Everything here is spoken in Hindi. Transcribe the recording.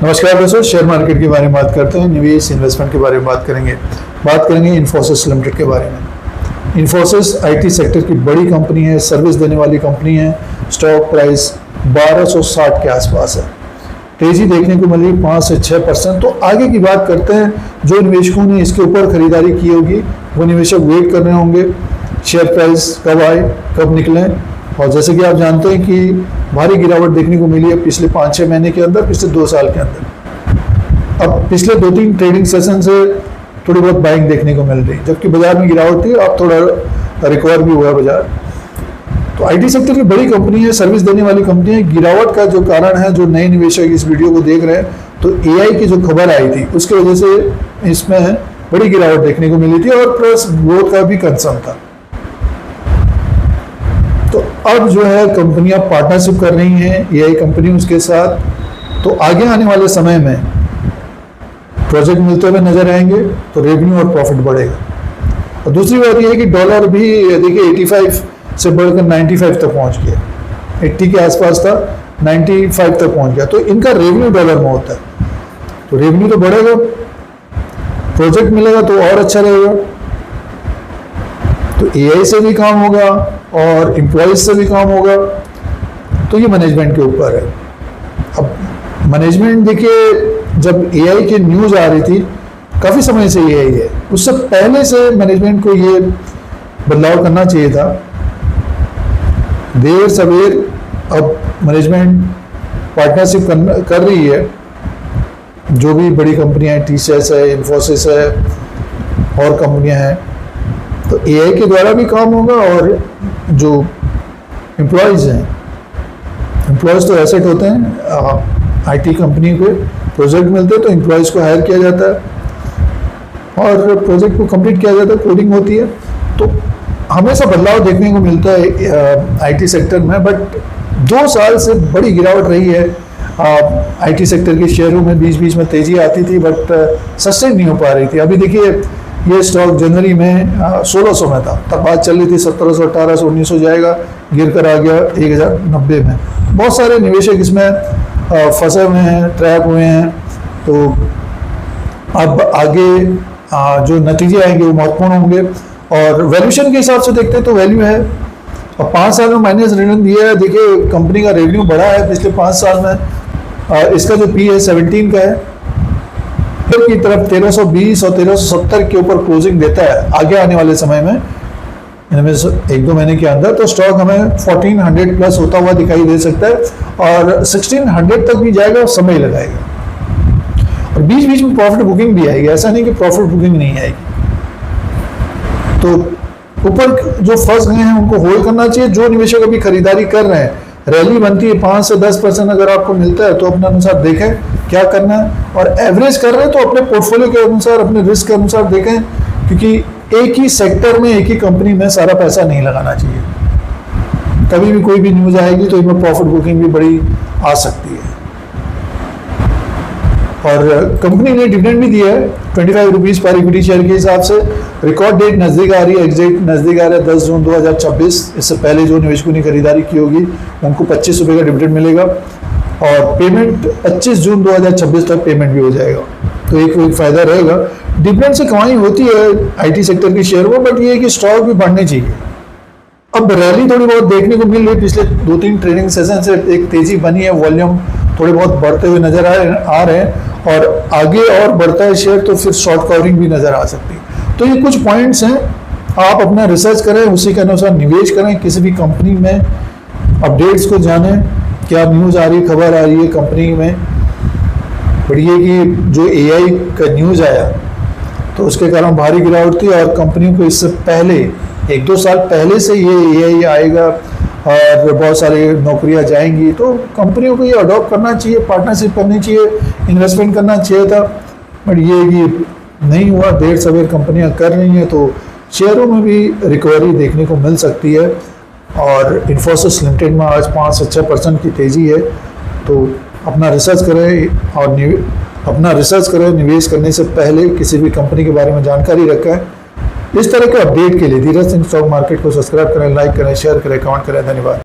नमस्कार दोस्तों, शेयर मार्केट के बारे में बात करते हैं, निवेश इन्वेस्टमेंट के बारे में बात करेंगे इन्फोसिस लिमिटेड के बारे में। इन्फोसिस आईटी सेक्टर की बड़ी कंपनी है, सर्विस देने वाली कंपनी है। स्टॉक प्राइस 1260 के आसपास है, तेजी देखने को मिली 5 से 6%। तो आगे की बात करते हैं, जो निवेशकों ने इसके ऊपर खरीदारी की होगी वो निवेशक वेट कर रहे होंगे शेयर प्राइस कब आए कब निकले। और जैसे कि आप जानते हैं कि भारी गिरावट देखने को मिली है पिछले 5-6 महीने के अंदर, पिछले 2 साल के अंदर। अब पिछले 2-3 ट्रेडिंग सेशन से थोड़ी बहुत बाइंग देखने को मिल रही, जबकि बाजार में गिरावट थी, अब थोड़ा रिकवर भी हुआ बाजार। तो आईटी सेक्टर की बड़ी कंपनी है, सर्विस देने वाली कंपनी है। गिरावट का जो कारण है, जो नए निवेशक इस वीडियो को देख रहे हैं, तो एआई की जो खबर आई थी उसकी वजह से इसमें बड़ी गिरावट देखने को मिली थी और प्लस ग्रोथ का भी कंसर्न था। तो अब जो है कंपनियां पार्टनरशिप कर रही हैं एआई कंपनी उसके साथ, तो आगे आने वाले समय में प्रोजेक्ट मिलते हुए नजर आएंगे, तो रेवेन्यू और प्रॉफिट बढ़ेगा। और दूसरी बात यह है कि डॉलर भी देखिए 85 से बढ़कर 95 तक पहुंच गया, 80 के आसपास था, 95 तक पहुंच गया। तो इनका रेवेन्यू डॉलर में होता है, तो रेवेन्यू तो बढ़ेगा, प्रोजेक्ट मिलेगा तो और अच्छा रहेगा। तो एआई से भी काम होगा और एम्प्लॉयज से भी काम होगा, तो ये मैनेजमेंट के ऊपर है। अब मैनेजमेंट देखिए, जब एआई की न्यूज़ आ रही थी, काफ़ी समय से एआई है, उससे पहले से मैनेजमेंट को ये बदलाव करना चाहिए था। देर सवेर अब मैनेजमेंट पार्टनरशिप कर रही है, जो भी बड़ी कंपनियां हैं, टीसीएस है, इन्फोसिस है और कंपनियां हैं, तो एआई के द्वारा भी काम होगा। और जो एम्प्लॉयज़ हैं, एम्प्लॉयज़ तो एसेट होते हैं, आईटी कंपनी के प्रोजेक्ट मिलते हैं तो एम्प्लॉयज़ को हायर किया जाता है और प्रोजेक्ट को कंप्लीट किया जाता है, कोडिंग होती है। तो हमेशा बदलाव देखने को मिलता है आईटी सेक्टर में, बट 2 साल से बड़ी गिरावट रही है आईटी सेक्टर के शेयरों में। बीच बीच में तेजी आती थी, बट सस्टेन नहीं हो पा रही थी। अभी देखिए, ये स्टॉक जनवरी में 1600 में था, तब बात चल रही थी 1700, 1800, 1900 जाएगा, गिर कर आ गया 1090 में। बहुत सारे निवेशक इसमें फंसे हुए हैं, ट्रैप हुए हैं। तो अब आगे जो नतीजे आएंगे वो महत्वपूर्ण होंगे। और वैल्यूएशन के हिसाब से देखते हैं तो वैल्यू है, और 5 साल में माइनस रिटर्न दिया है। देखिए, कंपनी का रेवेन्यू बढ़ा है पिछले 5 साल में, इसका जो पी है 17 का है, की तरफ 1320 और 1370 के ऊपर क्लोजिंग देता है आगे आने वाले समय में, इनमें 1-2 महीने के अंदर। तो स्टॉक हमें 1400 प्लस होता हुआ दिखाई दे सकता है और 1600 तक भी जाएगा, समय लगाएगा। और बीच बीच में प्रॉफिट बुकिंग भी आएगी, ऐसा नहीं कि प्रॉफिट बुकिंग नहीं आएगी। तो ऊपर जो फंस गए हैं उनको होल्ड करना चाहिए। जो निवेशक अभी खरीदारी कर रहे हैं, रैली बनती है 5 से 10% अगर आपको मिलता है तो अपने अनुसार देखें क्या करना है, और एवरेज कर रहे हैं तो अपने पोर्टफोलियो के अनुसार, अपने रिस्क के अनुसार देखें, क्योंकि एक ही सेक्टर में, एक ही कंपनी में सारा पैसा नहीं लगाना चाहिए। कभी भी कोई भी न्यूज आएगी तो इनमें प्रॉफिट बुकिंग भी बड़ी आ सकती है। और कंपनी ने डिविडेंड भी दिया है 25 रुपीज़ पर इक्विटी शेयर के हिसाब से। रिकॉर्ड डेट नज़दीक आ रही है, एग्जैक्ट नज़दीक आ रहा है 10 जून 2026। इससे पहले जो निवेशकों ने खरीदारी की होगी उनको 25 रुपये का डिविडेंड मिलेगा, और पेमेंट 25 जून 2026 तक पेमेंट भी हो जाएगा। तो एक फ़ायदा रहेगा। डिविडेंड से कमाई होती है आईटी सेक्टर के शेयर में, बट ये है कि स्टॉक भी बढ़ने चाहिए। अब रैली थोड़ी बहुत देखने को मिल रही है, पिछले 2-3 ट्रेडिंग सेशन से एक तेजी बनी है, वॉल्यूम थोड़े बहुत बढ़ते हुए नजर आ रहे हैं, और आगे और बढ़ता है शेयर तो फिर शॉर्ट कवरिंग भी नजर आ सकती है। तो ये कुछ पॉइंट्स हैं, आप अपना रिसर्च करें, उसी के अनुसार निवेश करें। किसी भी कंपनी में अपडेट्स को जानें, क्या न्यूज़ आ रही, खबर आ रही है कंपनी में। बट ये कि जो एआई का न्यूज़ आया तो उसके कारण भारी गिरावट थी, और कंपनियों को इससे पहले 1-2 साल पहले से ये एआई आएगा और बहुत सारी नौकरियां जाएंगी, तो कंपनियों को ये अडॉप्ट करना चाहिए, पार्टनरशिप करनी चाहिए, इन्वेस्टमेंट करना चाहिए था। बट ये कि नहीं हुआ, देर सवेर कंपनियां कर रही हैं, तो शेयरों में भी रिकवरी देखने को मिल सकती है। और इन्फोसिस लिमिटेड में आज 5 से 6% की तेज़ी है। तो अपना रिसर्च करें, और निवेश करने से पहले किसी भी कंपनी के बारे में जानकारी रखें। इस तरह के अपडेट के लिए धीरज सिंह स्टॉक मार्केट को सब्सक्राइब करें, लाइक करें, शेयर करें, कमेंट करें। धन्यवाद।